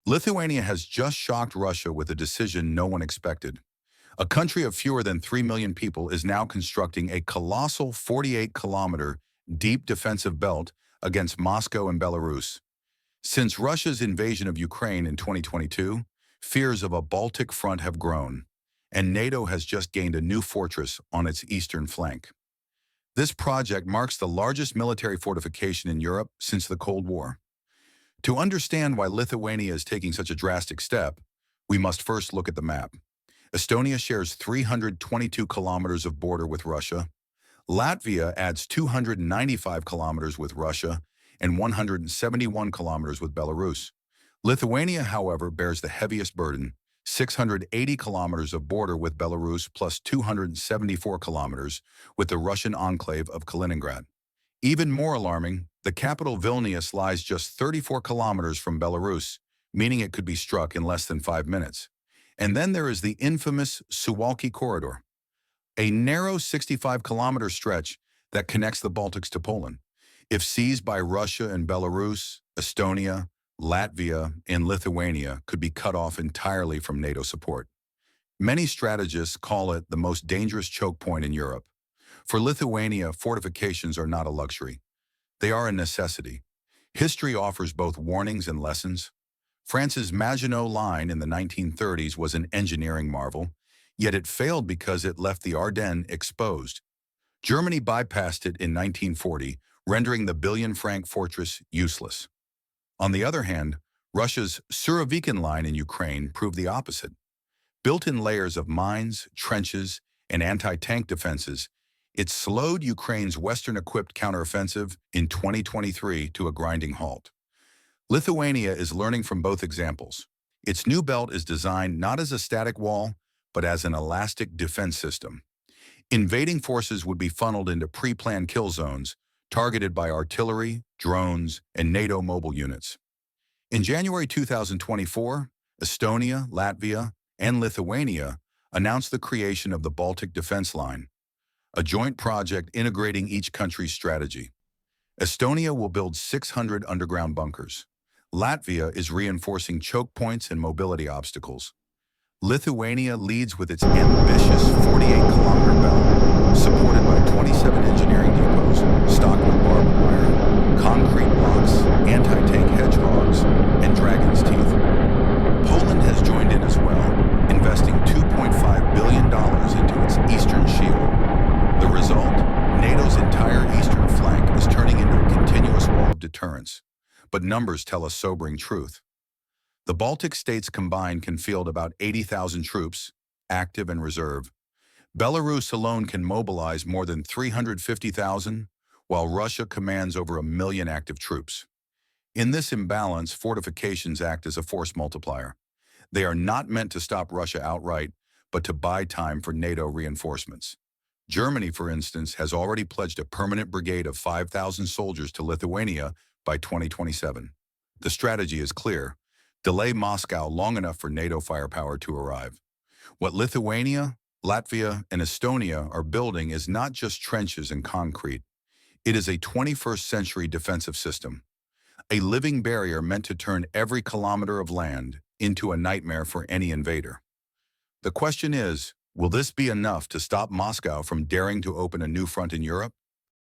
Lithuania has just shocked Russia with a decision no one expected. A country of fewer than 3 million people is now constructing a colossal 48-kilometer deep defensive belt against Moscow and Belarus. Since Russia's invasion of Ukraine in 2022, fears of a Baltic front have grown, and NATO has just gained a new fortress on its eastern flank. This project marks the largest military fortification in Europe since the Cold War. To understand why Lithuania is taking such a drastic step, we must first look at the map. Estonia shares 322 kilometers of border with Russia. Latvia adds 295 kilometers with Russia and 171 kilometers with Belarus. Lithuania, however, bears the heaviest burden, 680 kilometers of border with Belarus plus 274 kilometers with the Russian enclave of Kaliningrad. Even more alarming, the capital Vilnius lies just 34 kilometers from Belarus, meaning it could be struck in less than 5 minutes. And then there is the infamous Suwalki corridor, a narrow 65-kilometer stretch that connects the Baltics to Poland. If seized by Russia and Belarus, Estonia, Latvia, and Lithuania could be cut off entirely from NATO support. Many strategists call it the most dangerous choke point in Europe. For Lithuania, fortifications are not a luxury. They are a necessity. History offers both warnings and lessons. France's Maginot Line in the 1930s was an engineering marvel, yet it failed because it left the Ardennes exposed. Germany bypassed it in 1940, rendering the billion-franc fortress useless. On the other hand, Russia's Surovikin Line in Ukraine proved the opposite. Built in layers of mines, trenches, and anti-tank defenses, it slowed Ukraine's Western-equipped counteroffensive in 2023 to a grinding halt. Lithuania is learning from both examples. Its new belt is designed not as a static wall, but as an elastic defense system. Invading forces would be funneled into pre-planned kill zones, targeted by artillery, drones, and NATO mobile units. In January 2024, Estonia, Latvia, and Lithuania announced the creation of the Baltic Defense Line, a joint project integrating each country's strategy. Estonia will build 600 underground bunkers. Latvia is reinforcing choke points and mobility obstacles. Lithuania leads with its ambitious 48-kilometer belt, supported by 27 engineering depots, stocked with barbed wire, concrete blocks, anti-tank hedgehogs, and dragon's teeth. Poland has joined in as well, investing $2.5 billion into its eastern shield. The result? NATO's entire eastern flank is turning into a continuous wall of deterrence. But numbers tell a sobering truth. The Baltic states combined can field about 80,000 troops, active and reserve. Belarus alone can mobilize more than 350,000, while Russia commands over 1 million active troops. In this imbalance, fortifications act as a force multiplier. They are not meant to stop Russia outright, but to buy time for NATO reinforcements. Germany, for instance, has already pledged a permanent brigade of 5,000 soldiers to Lithuania by 2027. The strategy is clear. Delay Moscow long enough for NATO firepower to arrive. What Lithuania, Latvia, and Estonia are building is not just trenches and concrete. It is a 21st century defensive system, a living barrier meant to turn every kilometer of land into a nightmare for any invader. The question is, will this be enough to stop Moscow from daring to open a new front in Europe?